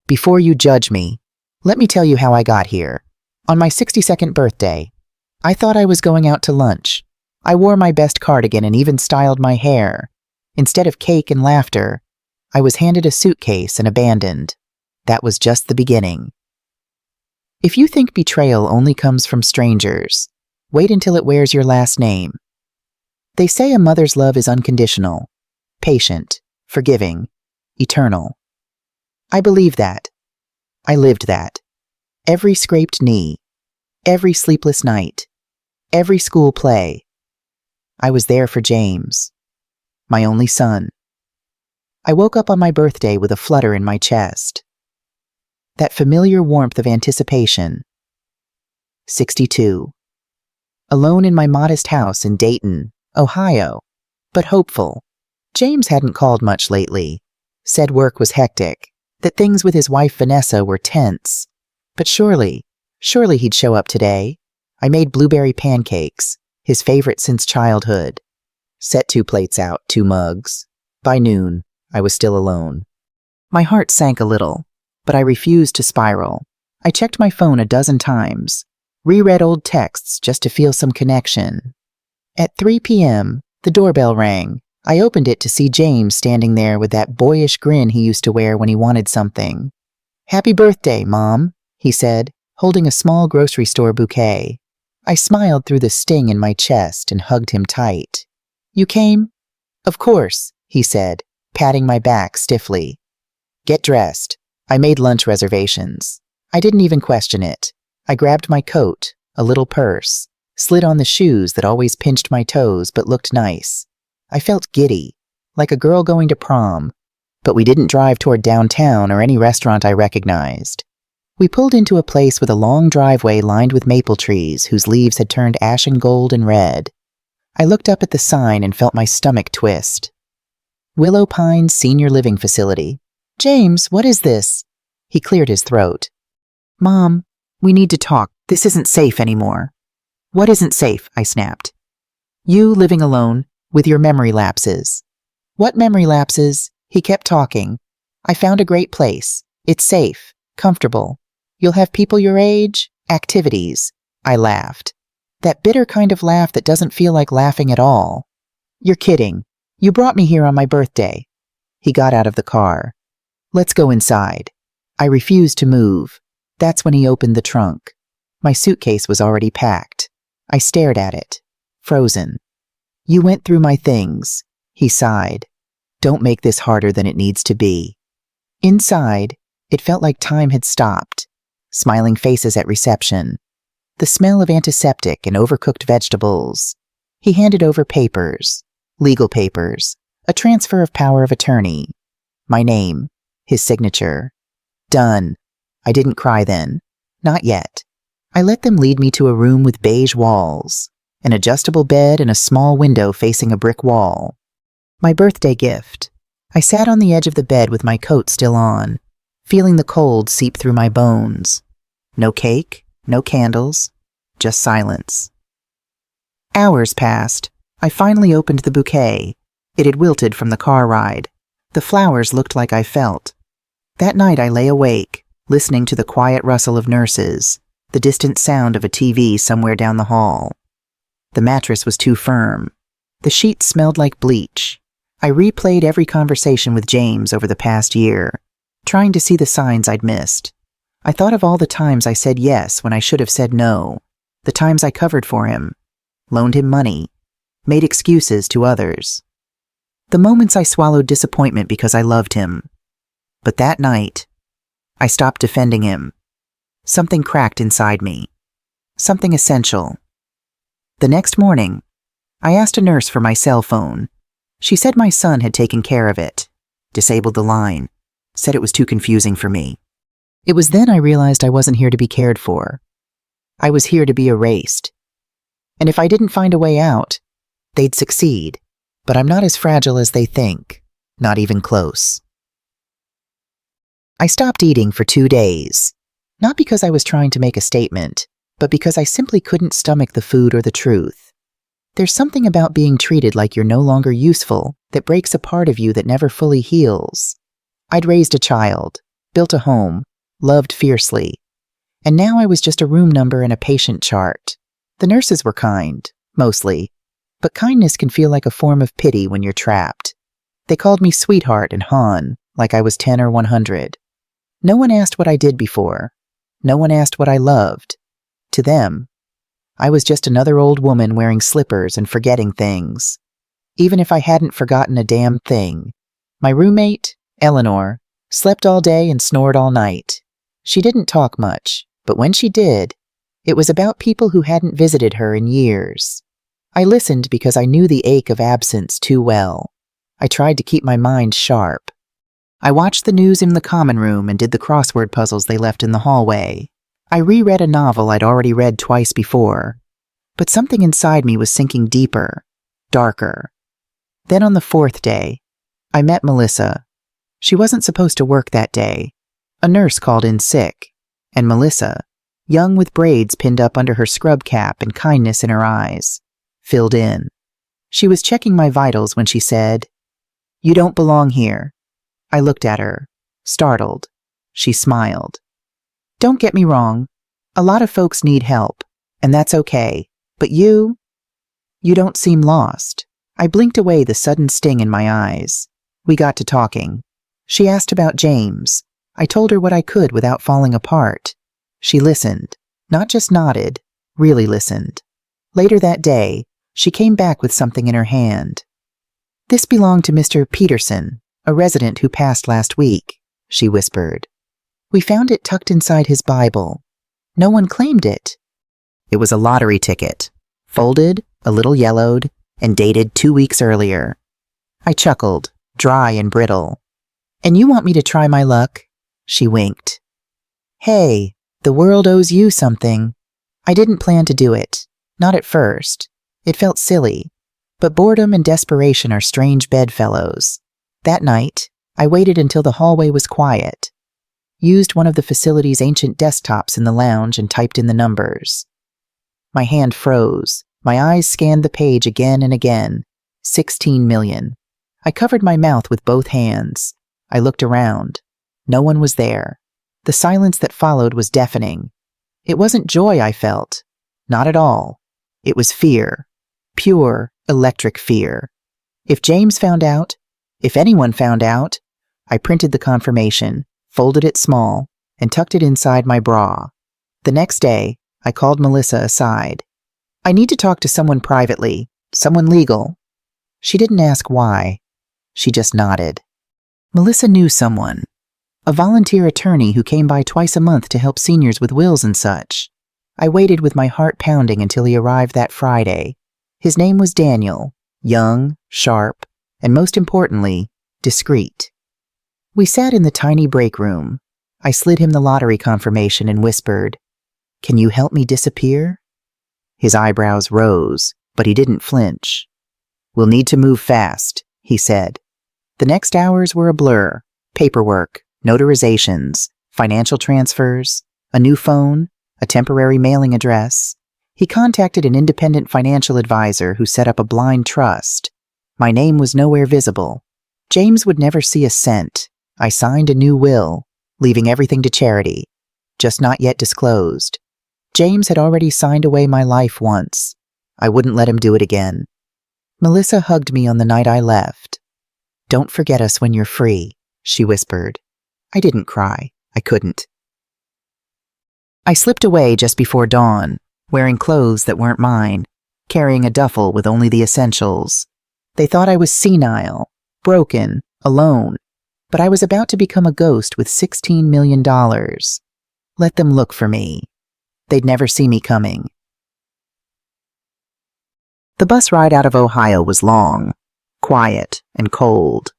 Before you judge me, let me tell you how I got here. On my 62nd birthday, I thought I was going out to lunch. I wore my best cardigan and even styled my hair. Instead of cake and laughter, I was handed a suitcase and abandoned. That was just the beginning. If you think betrayal only comes from strangers, wait until it wears your last name. They say a mother's love is unconditional, patient, forgiving, eternal. I believe that. I lived that. Every scraped knee, every sleepless night, every school play. I was there for James, my only son. I woke up on my birthday with a flutter in my chest. That familiar warmth of anticipation. 62. Alone in my modest house in Dayton, Ohio, but hopeful. James hadn't called much lately. Said work was hectic, that things with his wife Vanessa were tense. But surely he'd show up today. I made blueberry pancakes, his favorite since childhood. Set 2 plates out, 2 mugs. By noon, I was still alone. My heart sank a little, but I refused to spiral. I checked my phone a dozen times, reread old texts just to feel some connection. At 3 p.m., the doorbell rang. I opened it to see James standing there with that boyish grin he used to wear when he wanted something. "Happy birthday, Mom," he said, holding a small grocery store bouquet. I smiled through the sting in my chest and hugged him tight. "You came?" "Of course," he said, patting my back stiffly. "Get dressed. I made lunch reservations." I didn't even question it. I grabbed my coat, a little purse, slid on the shoes that always pinched my toes but looked nice. I felt giddy, like a girl going to prom, but we didn't drive toward downtown or any restaurant I recognized. We pulled into a place with a long driveway lined with maple trees whose leaves had turned ashen gold and red. I looked up at the sign and felt my stomach twist. Willow Pines Senior Living Facility. "James, what is this?" He cleared his throat. "Mom, we need to talk. This isn't safe anymore." "What isn't safe?" I snapped. "You living alone, with your memory lapses." "What memory lapses?" He kept talking. "I found a great place. It's safe, comfortable. You'll have people your age, activities." I laughed. That bitter kind of laugh that doesn't feel like laughing at all. "You're kidding. You brought me here on my birthday." He got out of the car. "Let's go inside." I refused to move. That's when he opened the trunk. My suitcase was already packed. I stared at it, frozen. "You went through my things," he sighed. "Don't make this harder than it needs to be." Inside, it felt like time had stopped. Smiling faces at reception. The smell of antiseptic and overcooked vegetables. He handed over papers, legal papers, a transfer of power of attorney. My name, his signature. Done. I didn't cry then. Not yet. I let them lead me to a room with beige walls, an adjustable bed and a small window facing a brick wall. My birthday gift. I sat on the edge of the bed with my coat still on, feeling the cold seep through my bones. No cake, no candles, just silence. Hours passed. I finally opened the bouquet. It had wilted from the car ride. The flowers looked like I felt. That night I lay awake, listening to the quiet rustle of nurses, the distant sound of a TV somewhere down the hall. The mattress was too firm. The sheets smelled like bleach. I replayed every conversation with James over the past year, trying to see the signs I'd missed. I thought of all the times I said yes when I should have said no, the times I covered for him, loaned him money, made excuses to others. The moments I swallowed disappointment because I loved him. But that night, I stopped defending him. Something cracked inside me. Something essential. The next morning, I asked a nurse for my cell phone. She said my son had taken care of it, disabled the line, said it was too confusing for me. It was then I realized I wasn't here to be cared for. I was here to be erased. And if I didn't find a way out, they'd succeed. But I'm not as fragile as they think, not even close. I stopped eating for 2 days, not because I was trying to make a statement, but because I simply couldn't stomach the food or the truth. There's something about being treated like you're no longer useful that breaks a part of you that never fully heals. I'd raised a child, built a home, loved fiercely. And now I was just a room number in a patient chart. The nurses were kind, mostly, but kindness can feel like a form of pity when you're trapped. They called me sweetheart and Han, like I was 10 or 100. No one asked what I did before. No one asked what I loved. To them, I was just another old woman wearing slippers and forgetting things. Even if I hadn't forgotten a damn thing. My roommate, Eleanor, slept all day and snored all night. She didn't talk much, but when she did, it was about people who hadn't visited her in years. I listened because I knew the ache of absence too well. I tried to keep my mind sharp. I watched the news in the common room and did the crossword puzzles they left in the hallway. I reread a novel I'd already read twice before. But something inside me was sinking deeper, darker. Then on the fourth day, I met Melissa. She wasn't supposed to work that day. A nurse called in sick, and Melissa, young with braids pinned up under her scrub cap and kindness in her eyes, filled in. She was checking my vitals when she said, "You don't belong here." I looked at her, startled. She smiled. "Don't get me wrong. A lot of folks need help, and that's okay. But you don't seem lost." I blinked away the sudden sting in my eyes. We got to talking. She asked about James. I told her what I could without falling apart. She listened, not just nodded, really listened. Later that day, she came back with something in her hand. "This belonged to Mr. Peterson, a resident who passed last week," she whispered. "We found it tucked inside his Bible. No one claimed it." It was a lottery ticket, folded, a little yellowed, and dated 2 weeks earlier. I chuckled, dry and brittle. "And you want me to try my luck?" She winked. "Hey, the world owes you something." I didn't plan to do it. Not at first. It felt silly. But boredom and desperation are strange bedfellows. That night, I waited until the hallway was quiet. Used one of the facility's ancient desktops in the lounge and typed in the numbers. My hand froze. My eyes scanned the page again and again. 16 million. I covered my mouth with both hands. I looked around. No one was there. The silence that followed was deafening. It wasn't joy I felt. Not at all. It was fear. Pure, electric fear. If James found out, if anyone found out, I printed the confirmation, folded it small, and tucked it inside my bra. The next day, I called Melissa aside. "I need to talk to someone privately, someone legal." She didn't ask why. She just nodded. Melissa knew someone. A volunteer attorney who came by twice a month to help seniors with wills and such. I waited with my heart pounding until he arrived that Friday. His name was Daniel, young, sharp, and most importantly, discreet. We sat in the tiny break room. I slid him the lottery confirmation and whispered, "Can you help me disappear?" His eyebrows rose, but he didn't flinch. "We'll need to move fast," he said. The next hours were a blur. Paperwork, notarizations, financial transfers, a new phone, a temporary mailing address. He contacted an independent financial advisor who set up a blind trust. My name was nowhere visible. James would never see a cent. I signed a new will, leaving everything to charity, just not yet disclosed. James had already signed away my life once. I wouldn't let him do it again. Melissa hugged me on the night I left. "Don't forget us when you're free," she whispered. I didn't cry. I couldn't. I slipped away just before dawn, wearing clothes that weren't mine, carrying a duffel with only the essentials. They thought I was senile, broken, alone, but I was about to become a ghost with $16 million. Let them look for me. They'd never see me coming. The bus ride out of Ohio was long, quiet, and cold.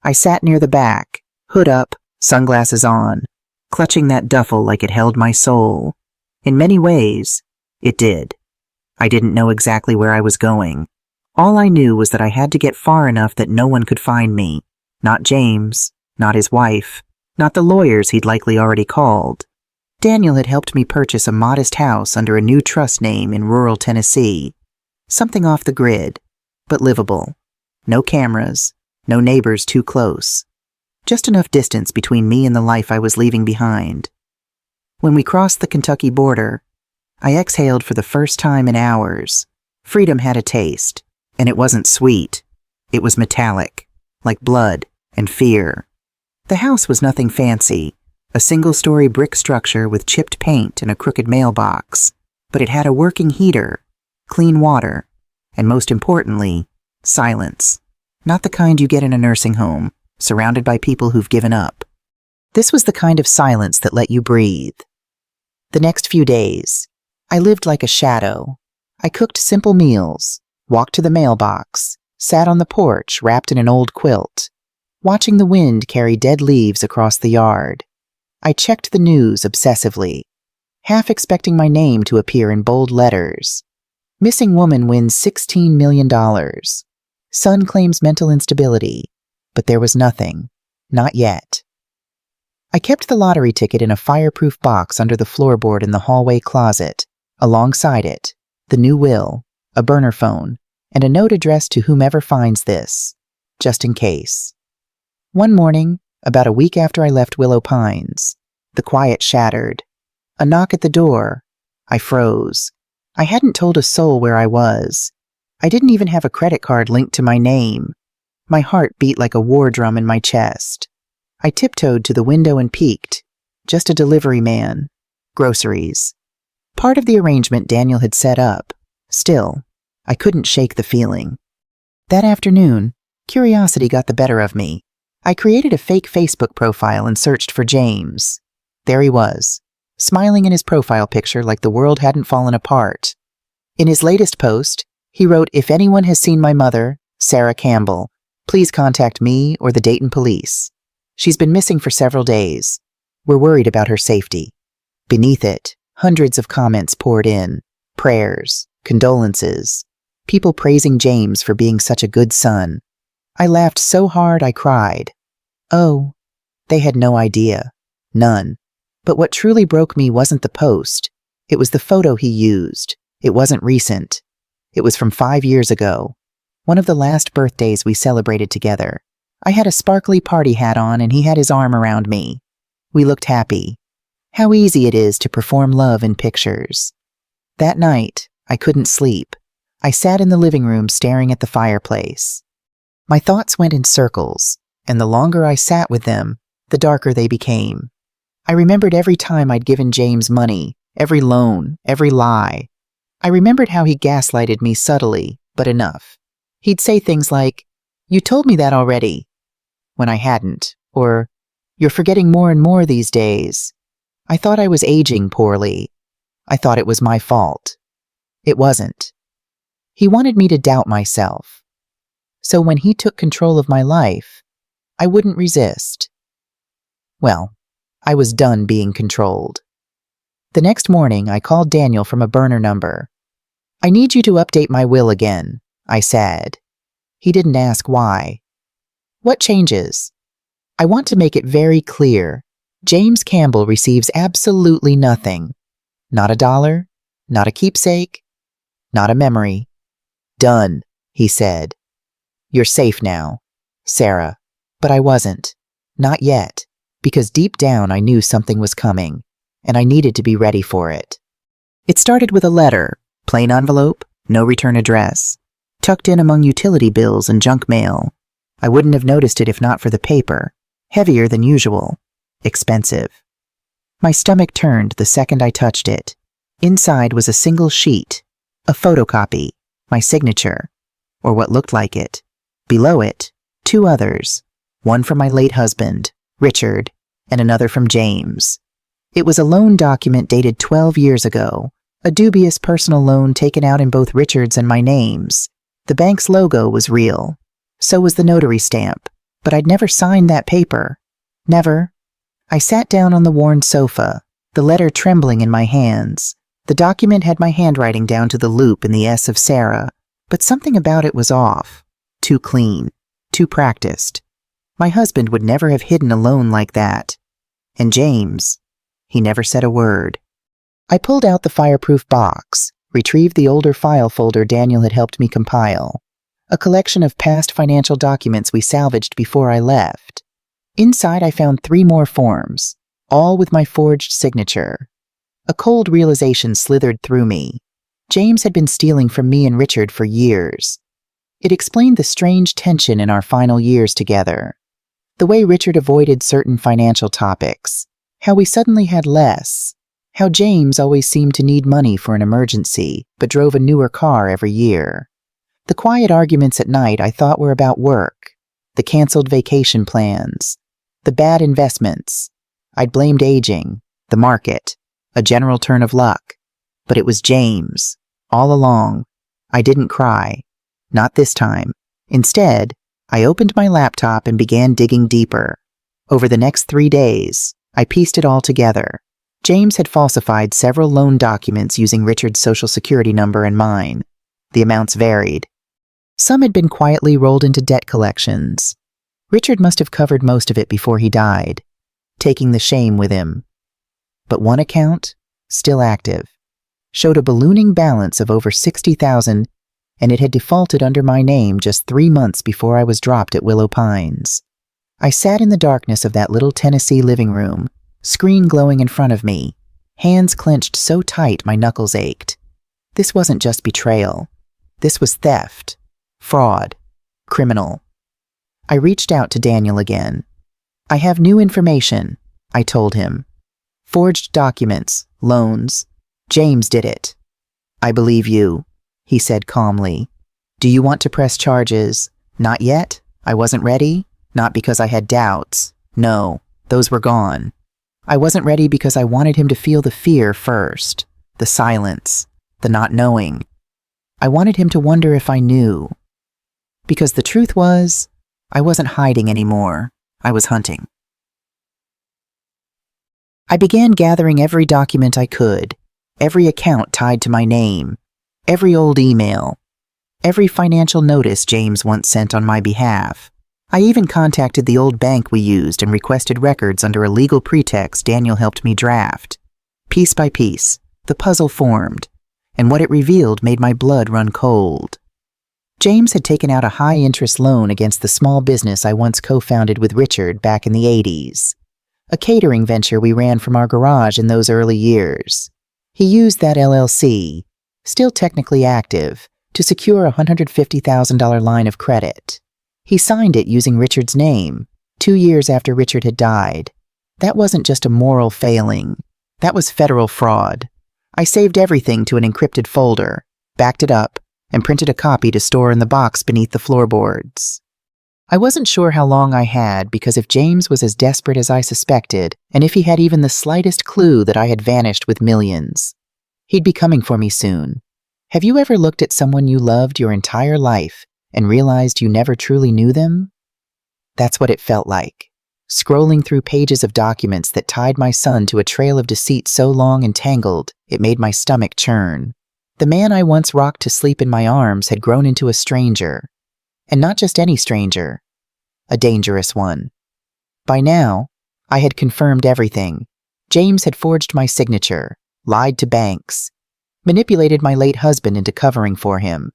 I sat near the back, hood up, sunglasses on, clutching that duffel like it held my soul. In many ways, it did. I didn't know exactly where I was going. All I knew was that I had to get far enough that no one could find me. Not James, not his wife, not the lawyers he'd likely already called. Daniel had helped me purchase a modest house under a new trust name in rural Tennessee. Something off the grid, but livable. No cameras, no neighbors too close. just enough distance between me and the life I was leaving behind. When we crossed the Kentucky border, I exhaled for the first time in hours. Freedom had a taste, and it wasn't sweet. It was metallic, like blood and fear. The house was nothing fancy, a single-story brick structure with chipped paint and a crooked mailbox, but it had a working heater, clean water, and most importantly, silence. Not the kind you get in a nursing home, surrounded by people who've given up. This was the kind of silence that let you breathe. The next few days, I lived like a shadow. I cooked simple meals, walked to the mailbox, sat on the porch wrapped in an old quilt, watching the wind carry dead leaves across the yard. I checked the news obsessively, half expecting my name to appear in bold letters. Missing woman wins $16 million. Son claims mental instability, but there was nothing. Not yet. I kept the lottery ticket in a fireproof box under the floorboard in the hallway closet. Alongside it, the new will, a burner phone, and a note addressed to whomever finds this, just in case. One morning, about a week after I left Willow Pines, the quiet shattered. A knock at the door. I froze. I hadn't told a soul where I was. I didn't even have a credit card linked to my name. My heart beat like a war drum in my chest. I tiptoed to the window and peeked. Just a delivery man. Groceries. Part of the arrangement Daniel had set up. Still, I couldn't shake the feeling. That afternoon, curiosity got the better of me. I created a fake Facebook profile and searched for James. There he was, smiling in his profile picture like the world hadn't fallen apart. In his latest post, he wrote, "If anyone has seen my mother, Sarah Campbell, please contact me or the Dayton police. She's been missing for several days. We're worried about her safety." Beneath it, hundreds of comments poured in. Prayers, condolences, people praising James for being such a good son. I laughed so hard I cried. Oh, they had no idea. None. But what truly broke me wasn't the post. It was the photo he used. It wasn't recent. It was from 5 years ago. One of the last birthdays we celebrated together. I had a sparkly party hat on and he had his arm around me. We looked happy. How easy it is to perform love in pictures. That night, I couldn't sleep. I sat in the living room staring at the fireplace. My thoughts went in circles, and the longer I sat with them, the darker they became. I remembered every time I'd given James money, every loan, every lie. I remembered how he gaslighted me subtly, but enough. He'd say things like, "You told me that already," when I hadn't, or, "You're forgetting more and more these days." I thought I was aging poorly. I thought it was my fault. It wasn't. He wanted me to doubt myself. So when he took control of my life, I wouldn't resist. Well, I was done being controlled. The next morning, I called Daniel from a burner number. "I need you to update my will again," I said. He didn't ask why. "What changes?" "I want to make it very clear. James Campbell receives absolutely nothing. Not a dollar, not a keepsake, not a memory." "Done," he said. "You're safe now, Sarah." But I wasn't. Not yet, because deep down I knew something was coming, and I needed to be ready for it. It started with a letter, plain envelope, no return address, tucked in among utility bills and junk mail. I wouldn't have noticed it if not for the paper, heavier than usual, expensive. My stomach turned the second I touched it. Inside was a single sheet, a photocopy, my signature, or what looked like it. Below it, 2 others, one from my late husband, Richard, and another from James. It was a loan document dated 12 years ago, a dubious personal loan taken out in both Richard's and my names. The bank's logo was real. So was the notary stamp, but I'd never signed that paper. Never. I sat down on the worn sofa, the letter trembling in my hands. The document had my handwriting down to the loop in the S of Sarah, but something about it was off. Too clean, too practiced. My husband would never have hidden a loan like that. And James, he never said a word. I pulled out the fireproof box, retrieved the older file folder Daniel had helped me compile, a collection of past financial documents we salvaged before I left. Inside, I found 3 more forms, all with my forged signature. A cold realization slithered through me. James had been stealing from me and Richard for years. It explained the strange tension in our final years together. The way Richard avoided certain financial topics, how we suddenly had less, how James always seemed to need money for an emergency, but drove a newer car every year. The quiet arguments at night I thought were about work, the canceled vacation plans, the bad investments. I'd blamed aging, the market, a general turn of luck. But it was James, all along. I didn't cry. Not this time. Instead, I opened my laptop and began digging deeper. Over the next 3 days, I pieced it all together. James had falsified several loan documents using Richard's social security number and mine. The amounts varied. Some had been quietly rolled into debt collections. Richard must have covered most of it before he died, taking the shame with him. But one account, still active, showed a ballooning balance of over $60,000, and it had defaulted under my name just 3 months before I was dropped at Willow Pines. I sat in the darkness of that little Tennessee living room, screen glowing in front of me, hands clenched so tight my knuckles ached. This wasn't just betrayal. This was theft, fraud, criminal. I reached out to Daniel again. "I have new information," I told him. "Forged documents, loans. James did it." "I believe you," he said calmly. "Do you want to press charges?" "Not yet. I wasn't ready. Not because I had doubts. No, those were gone. I wasn't ready because I wanted him to feel the fear first, the silence, the not knowing. I wanted him to wonder if I knew. Because the truth was, I wasn't hiding anymore. I was hunting. I began gathering every document I could, every account tied to my name, every old email, every financial notice James once sent on my behalf. I even contacted the old bank we used and requested records under a legal pretext Daniel helped me draft. Piece by piece, the puzzle formed, and what it revealed made my blood run cold. James had taken out a high-interest loan against the small business I once co-founded with Richard back in the 80s, a catering venture we ran from our garage in those early years. He used that LLC, still technically active, to secure a $150,000 line of credit. He signed it using Richard's name, 2 years after Richard had died. That wasn't just a moral failing. That was federal fraud. I saved everything to an encrypted folder, backed it up, and printed a copy to store in the box beneath the floorboards. I wasn't sure how long I had because if James was as desperate as I suspected, and if he had even the slightest clue that I had vanished with millions, he'd be coming for me soon. Have you ever looked at someone you loved your entire life and realized you never truly knew them? That's what it felt like, scrolling through pages of documents that tied my son to a trail of deceit so long and tangled it made my stomach churn. The man I once rocked to sleep in my arms had grown into a stranger. And not just any stranger, a dangerous one. By now, I had confirmed everything. James had forged my signature, lied to banks, manipulated my late husband into covering for him.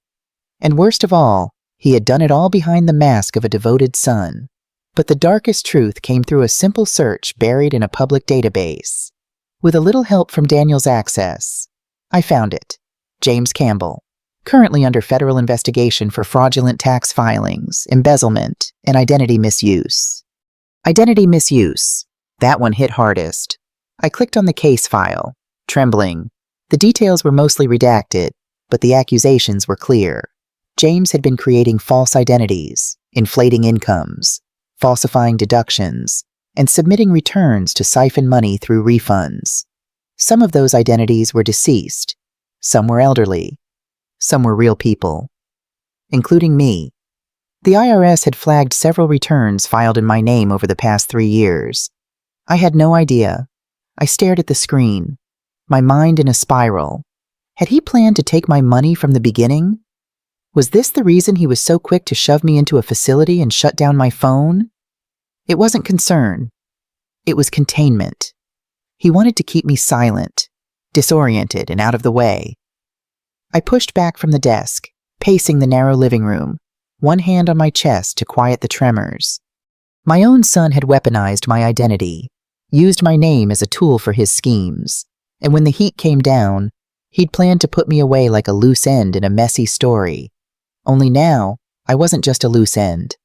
And worst of all, he had done it all behind the mask of a devoted son. But the darkest truth came through a simple search buried in a public database. With a little help from Daniel's access, I found it. James Campbell, currently under federal investigation for fraudulent tax filings, embezzlement, and identity misuse. Identity misuse. That one hit hardest. I clicked on the case file, trembling. The details were mostly redacted, but the accusations were clear. James had been creating false identities, inflating incomes, falsifying deductions, and submitting returns to siphon money through refunds. Some of those identities were deceased. Some were elderly. Some were real people, including me. The IRS had flagged several returns filed in my name over the past 3 years. I had no idea. I stared at the screen, my mind in a spiral. Had he planned to take my money from the beginning? Was this the reason he was so quick to shove me into a facility and shut down my phone? It wasn't concern. It was containment. He wanted to keep me silent, disoriented, and out of the way. I pushed back from the desk, pacing the narrow living room, one hand on my chest to quiet the tremors. My own son had weaponized my identity, used my name as a tool for his schemes, and when the heat came down, he'd planned to put me away like a loose end in a messy story. Only now, I wasn't just a loose end.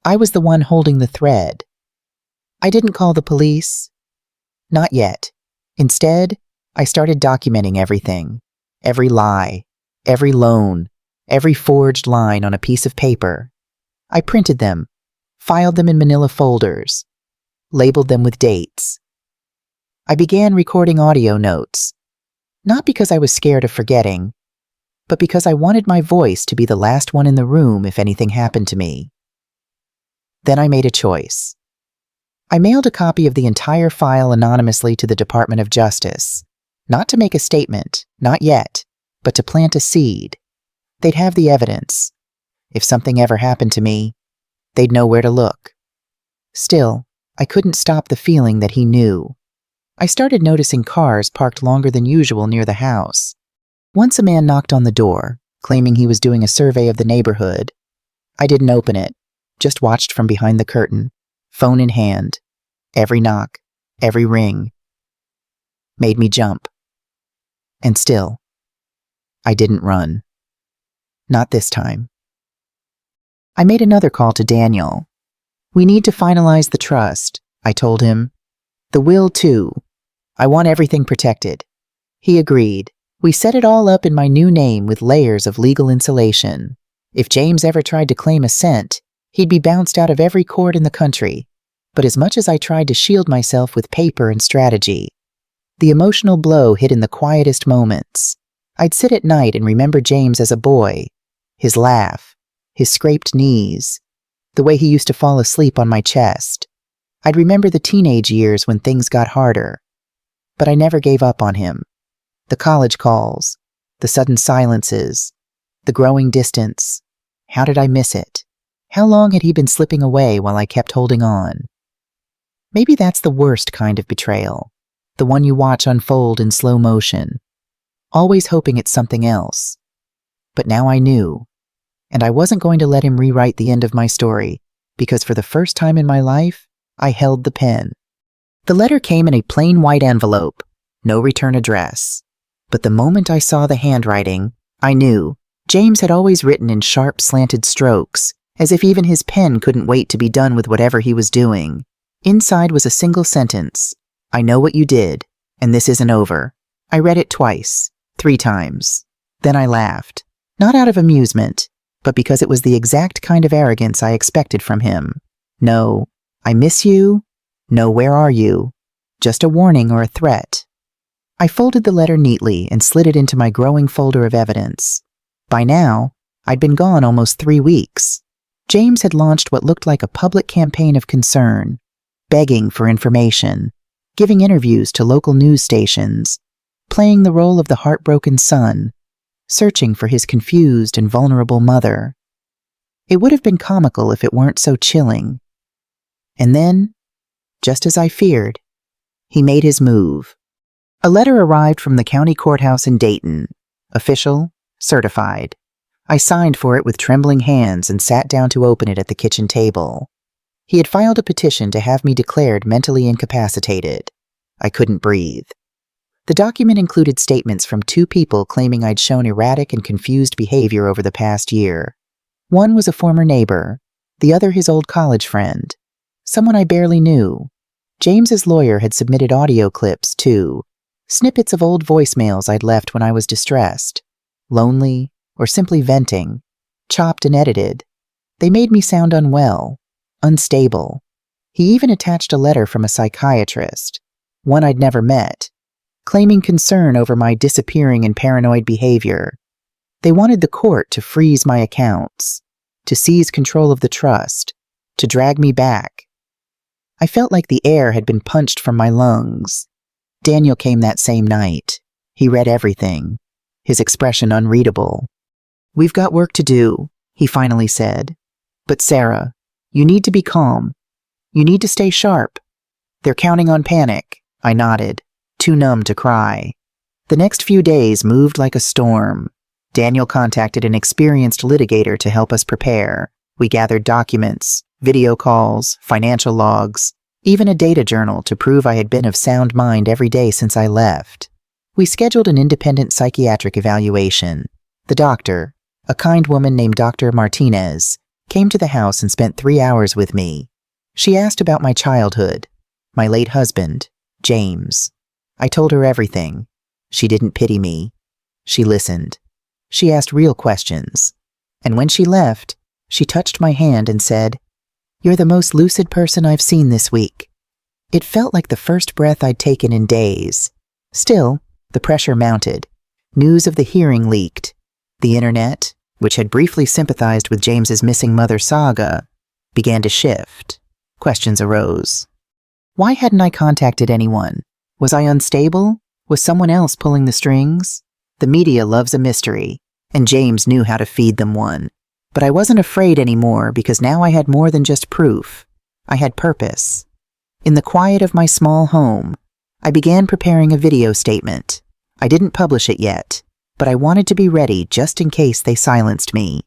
I was the one holding the thread. I didn't call the police. Not yet. Instead, I started documenting everything. Every lie, every loan, every forged line on a piece of paper. I printed them, filed them in manila folders, labeled them with dates. I began recording audio notes, not because I was scared of forgetting, but because I wanted my voice to be the last one in the room if anything happened to me. Then I made a choice. I mailed a copy of the entire file anonymously to the Department of Justice, not to make a statement, not yet, but to plant a seed. They'd have the evidence. If something ever happened to me, they'd know where to look. Still, I couldn't stop the feeling that he knew. I started noticing cars parked longer than usual near the house. Once a man knocked on the door, claiming he was doing a survey of the neighborhood. I didn't open it, just watched from behind the curtain, phone in hand. Every knock, every ring, made me jump. And still, I didn't run. Not this time. I made another call to Daniel. We need to finalize the trust, I told him. The will, too. I want everything protected. He agreed. We set it all up in my new name with layers of legal insulation. If James ever tried to claim a cent, he'd be bounced out of every court in the country. But as much as I tried to shield myself with paper and strategy, the emotional blow hit in the quietest moments. I'd sit at night and remember James as a boy, his laugh, his scraped knees, the way he used to fall asleep on my chest. I'd remember the teenage years when things got harder. But I never gave up on him. The college calls, the sudden silences, the growing distance. How did I miss it? How long had he been slipping away while I kept holding on? Maybe that's the worst kind of betrayal, the one you watch unfold in slow motion, always hoping it's something else. But now I knew, and I wasn't going to let him rewrite the end of my story, because for the first time in my life, I held the pen. The letter came in a plain white envelope, no return address. But the moment I saw the handwriting, I knew James had always written in sharp, slanted strokes, as if even his pen couldn't wait to be done with whatever he was doing. Inside was a single sentence. I know what you did, and this isn't over. I read it twice, 3 times. Then I laughed, not out of amusement, but because it was the exact kind of arrogance I expected from him. No, I miss you. No, where are you? Just a warning or a threat. I folded the letter neatly and slid it into my growing folder of evidence. By now, I'd been gone almost 3 weeks. James had launched what looked like a public campaign of concern, begging for information, giving interviews to local news stations, playing the role of the heartbroken son, searching for his confused and vulnerable mother. It would have been comical if it weren't so chilling. And then, just as I feared, he made his move. A letter arrived from the county courthouse in Dayton, official, certified. I signed for it with trembling hands and sat down to open it at the kitchen table. He had filed a petition to have me declared mentally incapacitated. I couldn't breathe. The document included statements from 2 people claiming I'd shown erratic and confused behavior over the past year. One was a former neighbor, the other his old college friend, someone I barely knew. James's lawyer had submitted audio clips, too, snippets of old voicemails I'd left when I was distressed, lonely, or simply venting, chopped and edited. They made me sound unwell, unstable. He even attached a letter from a psychiatrist, one I'd never met, claiming concern over my disappearing and paranoid behavior. They wanted the court to freeze my accounts, to seize control of the trust, to drag me back. I felt like the air had been punched from my lungs. Daniel came that same night. He read everything, his expression unreadable. "We've got work to do," he finally said. "But Sarah, you need to be calm. You need to stay sharp. They're counting on panic." I nodded, too numb to cry. The next few days moved like a storm. Daniel contacted an experienced litigator to help us prepare. We gathered documents, video calls, financial logs, even a data journal to prove I had been of sound mind every day since I left. We scheduled an independent psychiatric evaluation. The doctor, a kind woman named Dr. Martinez, came to the house and spent 3 hours with me. She asked about my childhood, my late husband, James. I told her everything. She didn't pity me. She listened. She asked real questions. And when she left, she touched my hand and said, "You're the most lucid person I've seen this week." It felt like the first breath I'd taken in days. Still, the pressure mounted. News of the hearing leaked. The internet, which had briefly sympathized with James's missing mother saga, began to shift. Questions arose. Why hadn't I contacted anyone? Was I unstable? Was someone else pulling the strings? The media loves a mystery, and James knew how to feed them one. But I wasn't afraid anymore because now I had more than just proof. I had purpose. In the quiet of my small home, I began preparing a video statement. I didn't publish it yet, but I wanted to be ready just in case they silenced me.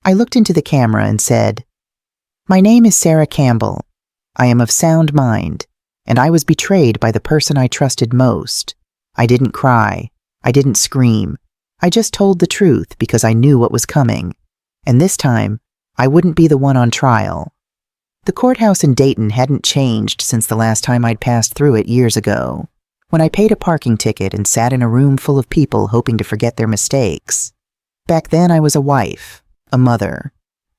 I looked into the camera and said, "My name is Sarah Campbell. I am of sound mind, and I was betrayed by the person I trusted most. I didn't cry. I didn't scream. I just told the truth because I knew what was coming. And this time, I wouldn't be the one on trial." The courthouse in Dayton hadn't changed since the last time I'd passed through it years ago, when I paid a parking ticket and sat in a room full of people hoping to forget their mistakes. Back then I was a wife, a mother,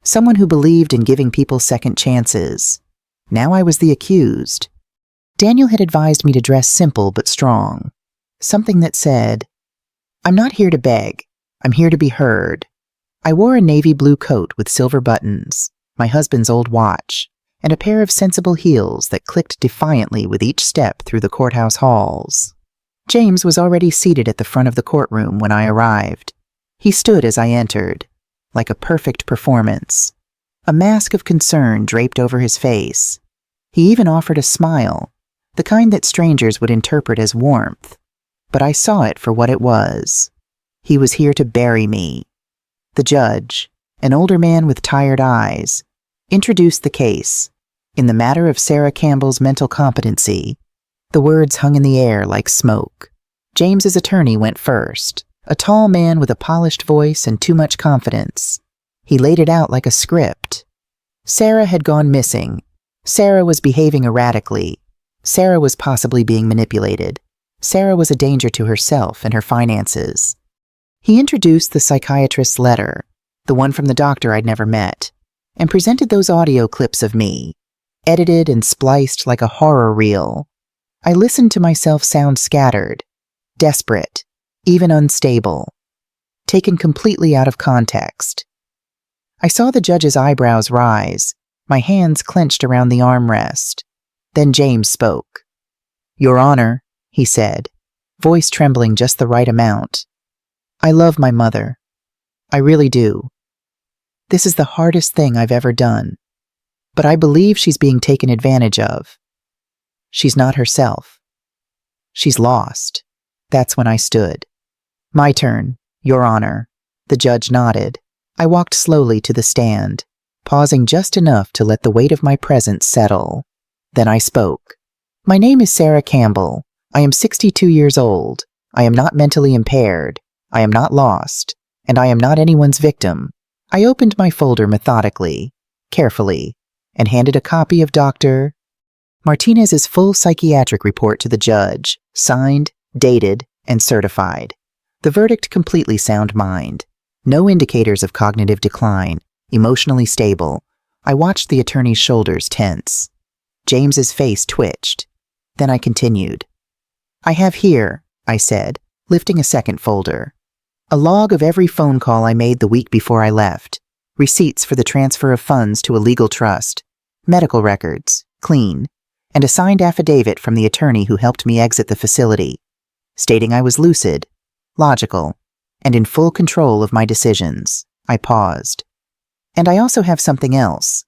someone who believed in giving people second chances. Now I was the accused. Daniel had advised me to dress simple but strong, something that said, "I'm not here to beg, I'm here to be heard." I wore a navy blue coat with silver buttons, my husband's old watch, and a pair of sensible heels that clicked defiantly with each step through the courthouse halls. James was already seated at the front of the courtroom when I arrived. He stood as I entered, like a perfect performance. A mask of concern draped over his face. He even offered a smile, the kind that strangers would interpret as warmth. But I saw it for what it was. He was here to bury me. The judge, an older man with tired eyes, introduced the case. In the matter of Sarah Campbell's mental competency, the words hung in the air like smoke. James's attorney went first, a tall man with a polished voice and too much confidence. He laid it out like a script. Sarah had gone missing. Sarah was behaving erratically. Sarah was possibly being manipulated. Sarah was a danger to herself and her finances. He introduced the psychiatrist's letter, the one from the doctor I'd never met, and presented those audio clips of me, edited and spliced like a horror reel. I listened to myself sound scattered, desperate, even unstable, taken completely out of context. I saw the judge's eyebrows rise, my hands clenched around the armrest. Then James spoke. "Your Honor," he said, voice trembling just the right amount. "I love my mother. I really do. This is the hardest thing I've ever done. But I believe she's being taken advantage of. She's not herself. She's lost." That's when I stood. "My turn, Your Honor." The judge nodded. I walked slowly to the stand, pausing just enough to let the weight of my presence settle. Then I spoke. "My name is Sarah Campbell. I am 62 years old. I am not mentally impaired. I am not lost. And I am not anyone's victim." I opened my folder methodically, carefully, and handed a copy of Dr. Martinez's full psychiatric report to the judge, signed, dated, and certified. The verdict completely sound mind. No indicators of cognitive decline, emotionally stable. I watched the attorney's shoulders tense. James's face twitched. Then I continued. "I have here," I said, lifting a second folder, "a log of every phone call I made the week before I left, receipts for the transfer of funds to a legal trust, medical records, clean, and a signed affidavit from the attorney who helped me exit the facility, stating I was lucid, logical, and in full control of my decisions." I paused. "And I also have something else,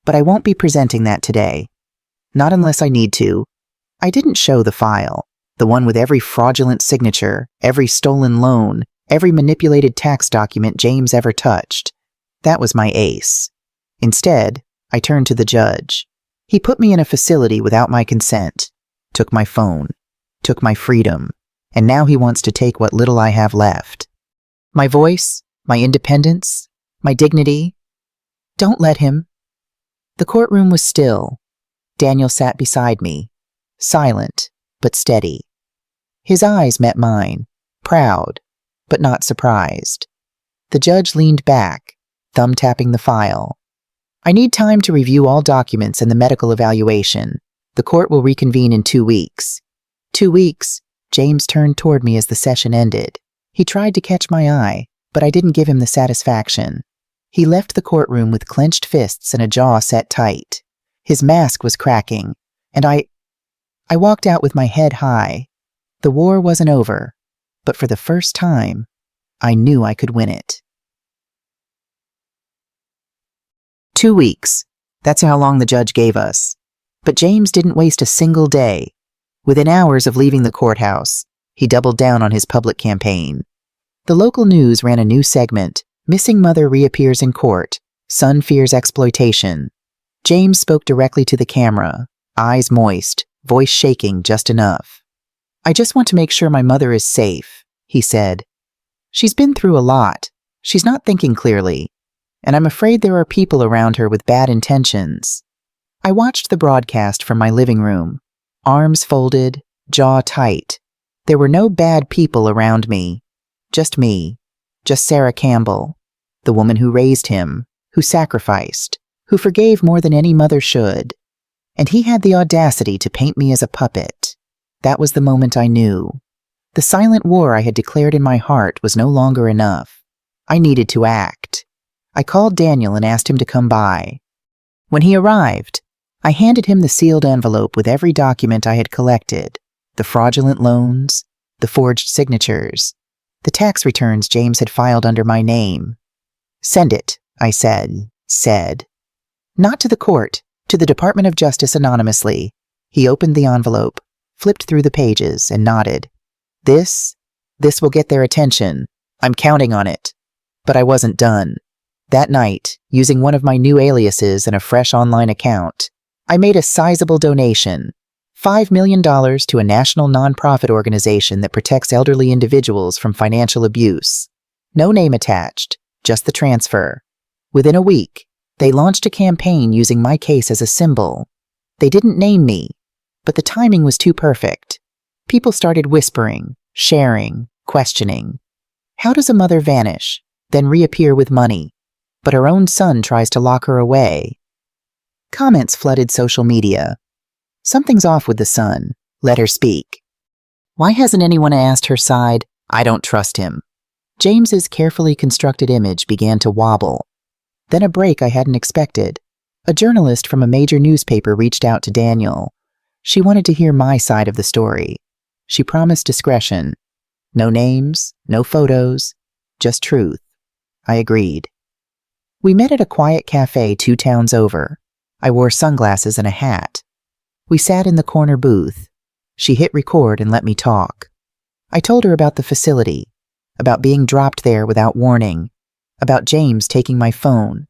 but I won't be presenting that today. Not unless I need to." I didn't show the file, the one with every fraudulent signature, every stolen loan, every manipulated tax document James ever touched. That was my ace. Instead, I turned to the judge. He put me in a facility without my consent, took my phone, took my freedom, and now he wants to take what little I have left. My voice, my independence, my dignity. Don't let him. The courtroom was still. Daniel sat beside me, silent but steady. His eyes met mine, proud but not surprised. The judge leaned back, thumb tapping the file. I need time to review all documents and the medical evaluation. The court will reconvene in 2 weeks. 2 weeks? James turned toward me as the session ended. He tried to catch my eye, but I didn't give him the satisfaction. He left the courtroom with clenched fists and a jaw set tight. His mask was cracking, and I walked out with my head high. The war wasn't over, but for the first time, I knew I could win it. 2 weeks. That's how long the judge gave us. But James didn't waste a single day. Within hours of leaving the courthouse, he doubled down on his public campaign. The local news ran a new segment, Missing Mother Reappears in Court, Son Fears Exploitation. James spoke directly to the camera, eyes moist, voice shaking just enough. I just want to make sure my mother is safe, he said. She's been through a lot. She's not thinking clearly. And I'm afraid there are people around her with bad intentions. I watched the broadcast from my living room, arms folded, jaw tight. There were no bad people around me. Just me. Just Sarah Campbell, the woman who raised him, who sacrificed, who forgave more than any mother should. And he had the audacity to paint me as a puppet. That was the moment I knew. The silent war I had declared in my heart was no longer enough. I needed to act. I called Daniel and asked him to come by. When he arrived, I handed him the sealed envelope with every document I had collected, the fraudulent loans, the forged signatures, the tax returns James had filed under my name. Send it, I said. Not to the court, to the Department of Justice anonymously. He opened the envelope, flipped through the pages, and nodded. This will get their attention. I'm counting on it. But I wasn't done. That night, using one of my new aliases and a fresh online account, I made a sizable donation, $5 million to a national nonprofit organization that protects elderly individuals from financial abuse. No name attached, just the transfer. Within a week, they launched a campaign using my case as a symbol. They didn't name me, but the timing was too perfect. People started whispering, sharing, questioning. How does a mother vanish, then reappear with money, but her own son tries to lock her away? Comments flooded social media. Something's off with the son. Let her speak. Why hasn't anyone asked her side? I don't trust him. James's carefully constructed image began to wobble. Then a break I hadn't expected. A journalist from a major newspaper reached out to Daniel. She wanted to hear my side of the story. She promised discretion. No names, no photos, just truth. I agreed. We met at a quiet cafe 2 towns over. I wore sunglasses and a hat. We sat in the corner booth. She hit record and let me talk. I told her about the facility, about being dropped there without warning, about James taking my phone,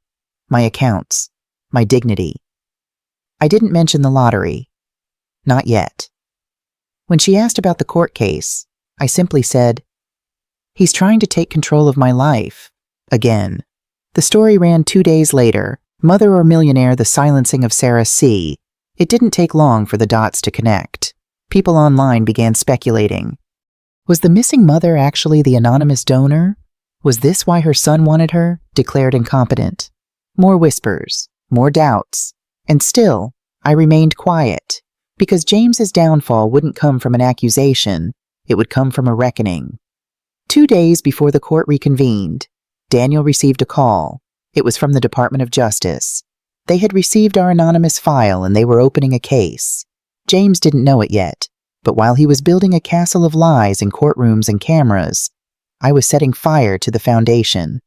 my accounts, my dignity. I didn't mention the lottery. Not yet. When she asked about the court case, I simply said, "He's trying to take control of my life." Again. The story ran 2 days later, Mother or Millionaire, The Silencing of Sarah C. It didn't take long for the dots to connect. People online began speculating. Was the missing mother actually the anonymous donor? Was this why her son wanted her, declared incompetent? More whispers, more doubts. And still, I remained quiet, because James's downfall wouldn't come from an accusation, it would come from a reckoning. 2 days before the court reconvened, Daniel received a call. It was from the Department of Justice. They had received our anonymous file and they were opening a case. James didn't know it yet, but while he was building a castle of lies in courtrooms and cameras, I was setting fire to the foundation.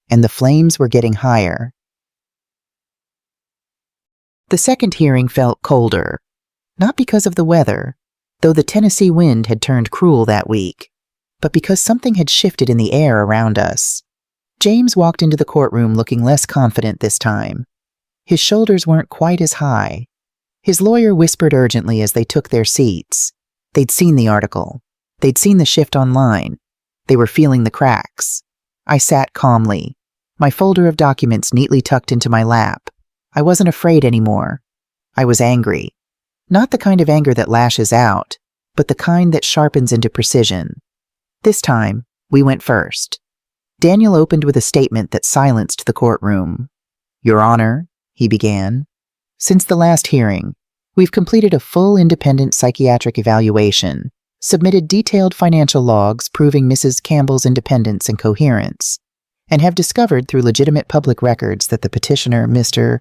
And the flames were getting higher. The second hearing felt colder. Not because of the weather, though the Tennessee wind had turned cruel that week, but because something had shifted in the air around us. James walked into the courtroom looking less confident this time. His shoulders weren't quite as high. His lawyer whispered urgently as they took their seats. They'd seen the article. They'd seen the shift online. They were feeling the cracks. I sat calmly, my folder of documents neatly tucked into my lap. I wasn't afraid anymore. I was angry. Not the kind of anger that lashes out, but the kind that sharpens into precision. This time, we went first. Daniel opened with a statement that silenced the courtroom. "Your Honor," he began, "since the last hearing, we've completed a full independent psychiatric evaluation, submitted detailed financial logs proving Mrs. Campbell's independence and coherence, and have discovered through legitimate public records that the petitioner, Mr.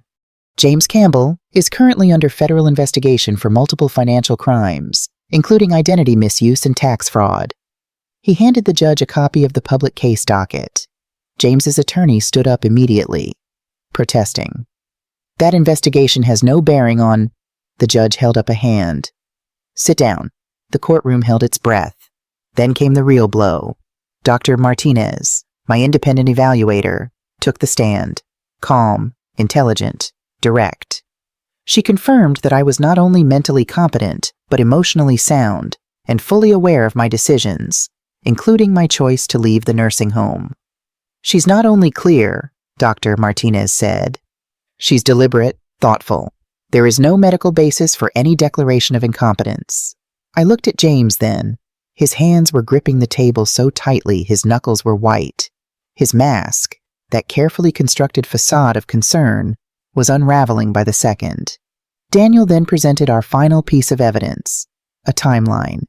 James Campbell, is currently under federal investigation for multiple financial crimes, including identity misuse and tax fraud." He handed the judge a copy of the public case docket. James's attorney stood up immediately, protesting. "That investigation has no bearing on—" The judge held up a hand. "Sit down." The courtroom held its breath. Then came the real blow. Dr. Martinez, my independent evaluator, took the stand, calm, intelligent, direct. She confirmed that I was not only mentally competent, but emotionally sound, and fully aware of my decisions, including my choice to leave the nursing home. "She's not only clear," Dr. Martinez said. "She's deliberate, thoughtful. There is no medical basis for any declaration of incompetence." I looked at James then. His hands were gripping the table so tightly his knuckles were white. His mask, that carefully constructed facade of concern, was unraveling by the second. Daniel then presented our final piece of evidence, a timeline.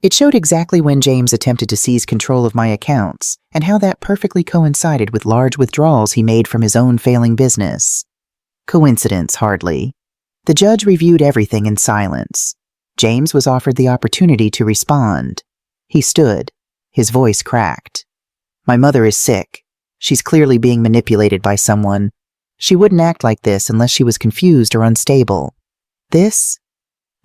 It showed exactly when James attempted to seize control of my accounts and how that perfectly coincided with large withdrawals he made from his own failing business. Coincidence, hardly. The judge reviewed everything in silence. James was offered the opportunity to respond. He stood, his voice cracked. "My mother is sick. She's clearly being manipulated by someone. She wouldn't act like this unless she was confused or unstable. This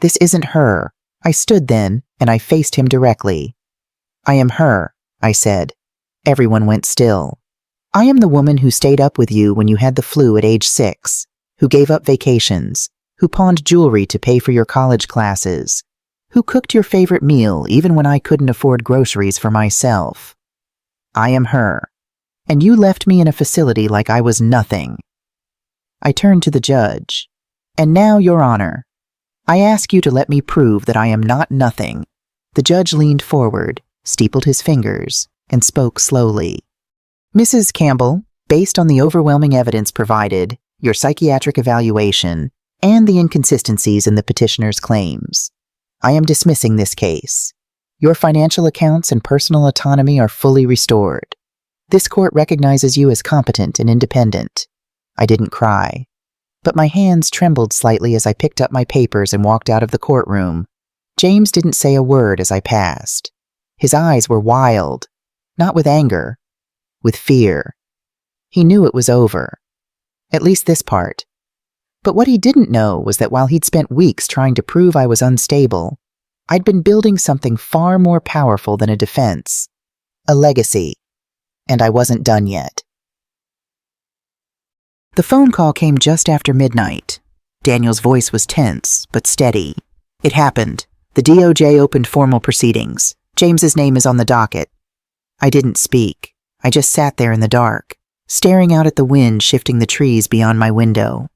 isn't her." I stood then, and I faced him directly. "I am her," I said. Everyone went still. "I am the woman who stayed up with you when you had the flu at age 6, who gave up vacations, who pawned jewelry to pay for your college classes, who cooked your favorite meal even when I couldn't afford groceries for myself. I am her. And you left me in a facility like I was nothing." I turned to the judge. "And now, Your Honor, I ask you to let me prove that I am not nothing." The judge leaned forward, steepled his fingers, and spoke slowly. "Mrs. Campbell, based on the overwhelming evidence provided, your psychiatric evaluation, and the inconsistencies in the petitioner's claims, I am dismissing this case. Your financial accounts and personal autonomy are fully restored. This court recognizes you as competent and independent." I didn't cry, but my hands trembled slightly as I picked up my papers and walked out of the courtroom. James didn't say a word as I passed. His eyes were wild, not with anger, with fear. He knew it was over, at least this part. But what he didn't know was that while he'd spent weeks trying to prove I was unstable, I'd been building something far more powerful than a defense, a legacy, and I wasn't done yet. The phone call came just after midnight. Daniel's voice was tense, but steady. "It happened. The DOJ opened formal proceedings. James's name is on the docket." I didn't speak. I just sat there in the dark, staring out at the wind shifting the trees beyond my window.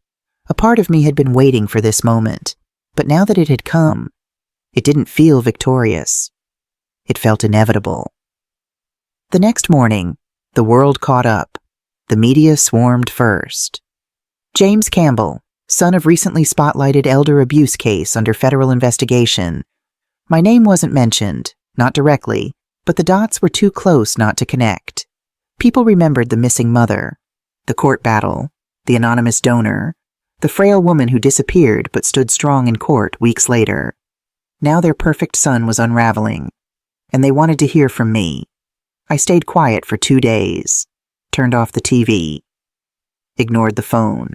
A part of me had been waiting for this moment, but now that it had come, it didn't feel victorious. It felt inevitable. The next morning, the world caught up. The media swarmed first. James Campbell, son of recently spotlighted elder abuse case under federal investigation. My name wasn't mentioned, not directly, but the dots were too close not to connect. People remembered the missing mother, the court battle, the anonymous donor, the frail woman who disappeared but stood strong in court weeks later. Now their perfect son was unraveling, and they wanted to hear from me. I stayed quiet for 2 days. Turned off the TV, ignored the phone.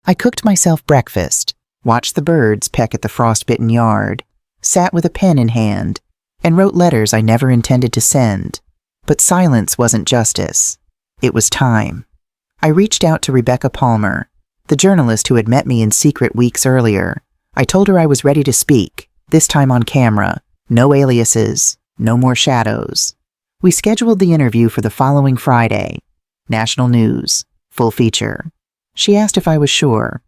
I cooked myself breakfast, watched the birds peck at the frostbitten yard, sat with a pen in hand, and wrote letters I never intended to send. But silence wasn't justice. It was time. I reached out to Rebecca Palmer, The journalist who had met me in secret weeks earlier. I told her I was ready to speak, this time on camera. No aliases, no more shadows. We scheduled the interview for the following Friday. National news, full feature. She asked if I was sure.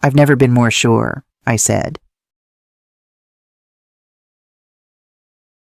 I've never been more sure, I said.